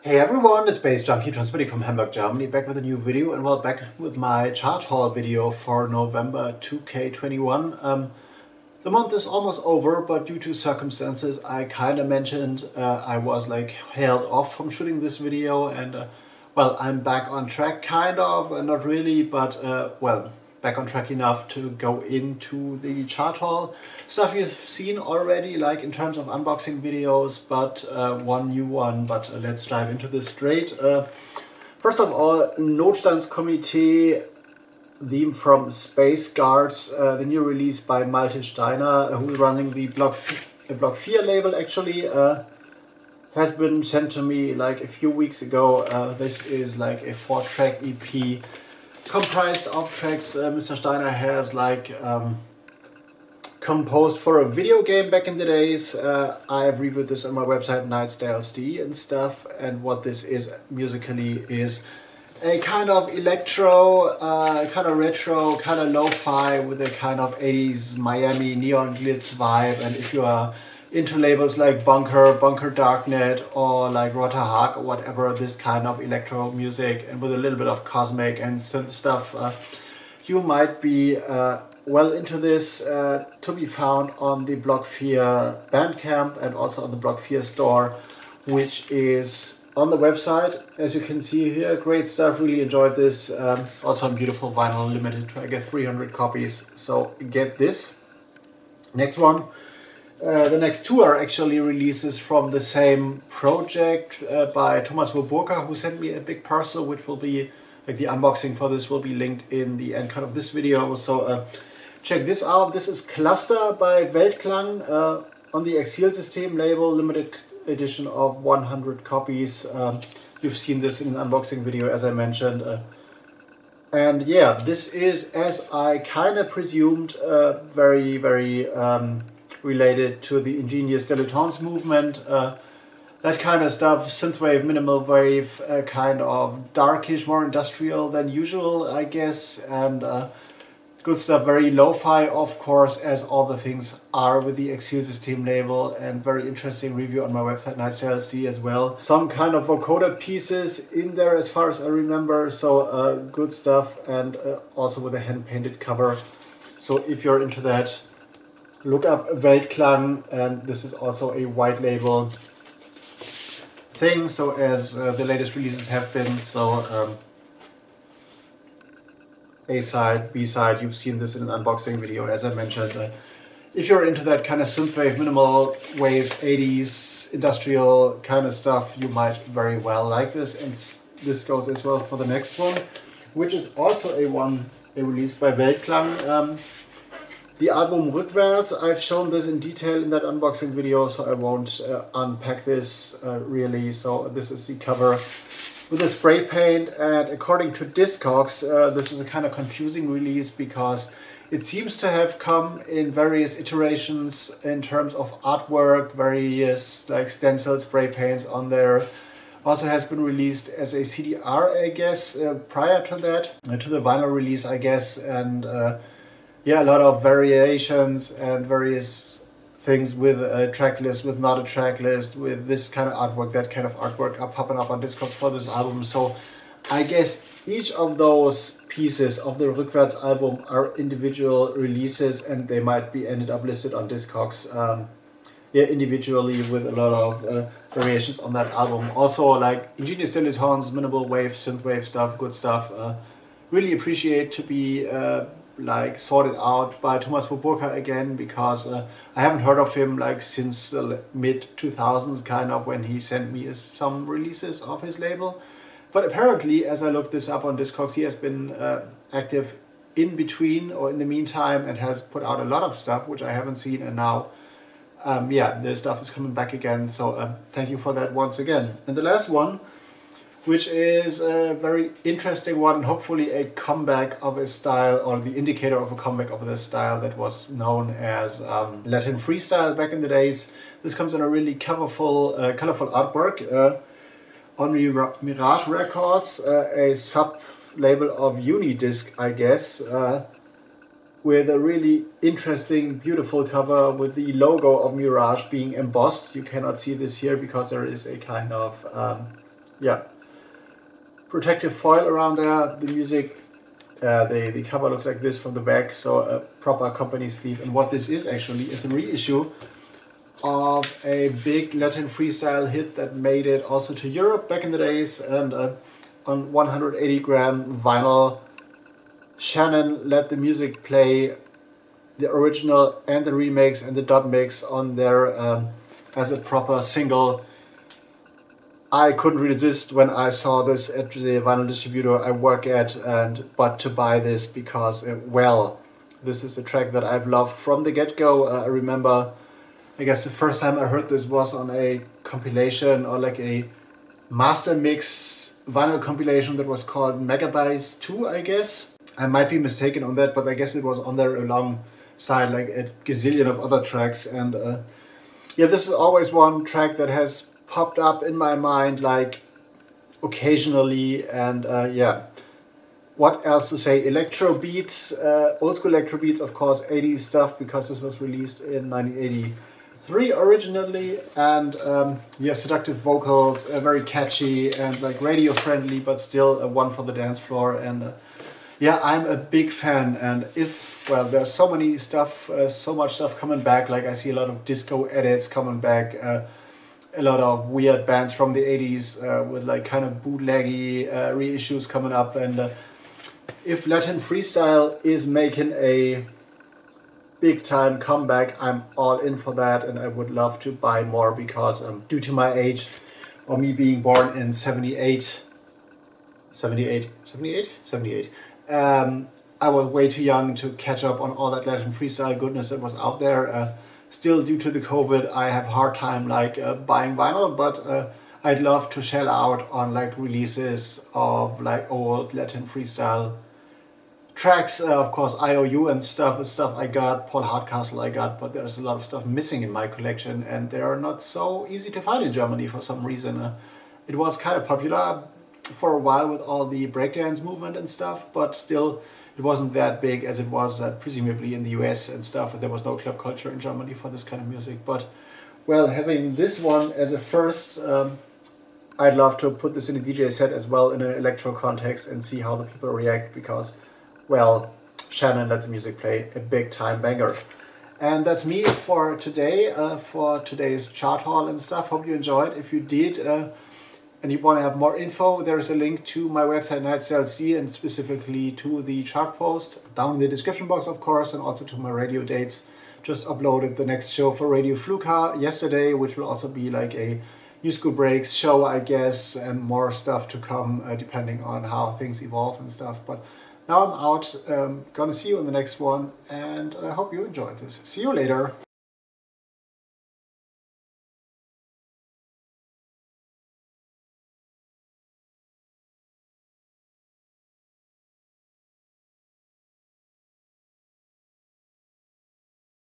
Hey everyone, it's baze.djunkiii transmitting from Hamburg, Germany, back with a new video, and well, back with my chart haul video for November 2K21. The month is almost over, but due to circumstances I kind of mentioned, I was like held off from shooting this video, and well, I'm back on track, kind of, not really, but well, back on track enough to go into the chart haul. Stuff you've seen already, like in terms of unboxing videos, but one new one, but let's dive into this straight. First of all, Notstandskomitee theme from Spaceguards, the new release by Malte Steiner, who's running the Block 4 label actually, has been sent to me like a few weeks ago. This is like a 4-track EP comprised of tracks Mr. Steiner has like composed for a video game back in the days. I've reviewed this on my website Nightsdale and stuff, and what this is musically is a kind of electro, kind of retro, kind of lo-fi with a kind of 80s Miami neon glitz vibe. And if you are into labels like Bunker Darknet, or like Rotter or whatever, this kind of electro music and with a little bit of cosmic and synth stuff, you might be well into this. To be found on the Block 4 Bandcamp and also on the Block 4 store, which is on the website, as you can see here. Great stuff, really enjoyed this. Also on beautiful vinyl, limited to I get 300 copies, so get this. Next one. The next two are actually releases from the same project by Thomas Woburka, who sent me a big parcel, which will be, like the unboxing for this will be linked in the end card of this video. So check this out. This is Cluster by Weltklang on the Exil-System label, limited edition of 100 copies. You've seen this in an unboxing video, as I mentioned. And yeah, this is, as I kind of presumed, very, very related to the ingenious dilettantes movement, that kind of stuff, synthwave, minimal wave, kind of darkish, more industrial than usual, I guess, and good stuff, very lo-fi, of course, as all the things are with the Exil-System label, and very interesting review on my website Nightsdale as well. Some kind of vocoder pieces in there as far as I remember, so good stuff, and also with a hand-painted cover. So if you're into that, look up Weltklang, and this is also a white label thing, so as the latest releases have been. So A side, B side, you've seen this in an unboxing video, as I mentioned. If you're into that kind of synthwave, minimal wave, 80s, industrial kind of stuff, you might very well like this. And this goes as well for the next one, which is also a release by Weltklang. The album Rückwärts, I've shown this in detail in that unboxing video, so I won't unpack this really. So this is the cover with a spray paint, and according to Discogs, this is a kind of confusing release because it seems to have come in various iterations in terms of artwork, various like stencil spray paints on there. Also has been released as a CDR, I guess, prior to that, to the vinyl release, I guess, and yeah, a lot of variations and various things with a track list, with not a track list, with this kind of artwork, that kind of artwork are popping up on Discogs for this album. So I guess each of those pieces of the Rückwärts album are individual releases, and they might be ended up listed on Discogs yeah, individually with a lot of variations on that album. Also like ingenious dilettantes, minimal wave, synthwave stuff, good stuff. Really appreciate to be like sorted out by Thomas Woburka again, because I haven't heard of him like since the mid 2000s, kind of, when he sent me some releases of his label. But apparently, as I looked this up on Discogs, he has been active in between or in the meantime, and has put out a lot of stuff which I haven't seen, and now yeah, the stuff is coming back again. So thank you for that once again. And the last one, which is a very interesting one, and hopefully a comeback of a style, or the indicator of a comeback of this style that was known as Latin freestyle back in the days. This comes in a really colorful artwork on Mirage Records, a sub-label of Unidisc, I guess, with a really interesting, beautiful cover with the logo of Mirage being embossed. You cannot see this here because there is a kind of yeah, protective foil around there. The music, the cover looks like this from the back, so a proper company sleeve. And what this is actually is a reissue of a big Latin freestyle hit that made it also to Europe back in the days, and on 180 gram vinyl, Shannon let the music play, the original and the remix and the dub mix on there as a proper single. I couldn't resist when I saw this at the vinyl distributor I work at, but to buy this because, well, this is a track that I've loved from the get-go. I remember, I guess the first time I heard this was on a compilation or like a master mix vinyl compilation that was called Megabytes 2, I guess. I might be mistaken on that, but I guess it was on there alongside like a gazillion of other tracks. And yeah, this is always one track that has popped up in my mind like occasionally. And yeah, what else to say? Electro beats, old school electro beats, of course, 80s stuff, because this was released in 1983 originally. And yeah, seductive vocals, very catchy and like radio friendly, but still one for the dance floor. And yeah, I'm a big fan. And well, there's so many stuff, so much stuff coming back. Like I see a lot of disco edits coming back, a lot of weird bands from the 80s with like kind of bootleggy reissues coming up. And if Latin freestyle is making a big time comeback, I'm all in for that, and I would love to buy more, because due to my age, or me being born in 78, I was way too young to catch up on all that Latin freestyle goodness that was out there. Still, due to the COVID, I have a hard time like buying vinyl, but I'd love to shell out on like releases of like old Latin freestyle tracks. Of course, IOU and stuff is stuff I got, Paul Hardcastle I got, but there's a lot of stuff missing in my collection, and they are not so easy to find in Germany for some reason. It was kind of popular for a while with all the breakdance movement and stuff, but still it wasn't that big as it was presumably in the US and stuff. There was no club culture in Germany for this kind of music. But well, having this one as a first, I'd love to put this in a DJ set as well in an electro context and see how the people react, because, well, Shannon let the music play, a big time banger. And that's me for today, for today's chart haul and stuff. Hope you enjoyed. If you did, and you want to have more info, there's a link to my website NightCLC, and specifically to the chart post down in the description box, of course, and also to my radio dates. Just uploaded the next show for Radio Flouka yesterday, which will also be like a New School Breaks show, I guess, and more stuff to come depending on how things evolve and stuff. But now I'm out, gonna see you in the next one, and I hope you enjoyed this. See you later.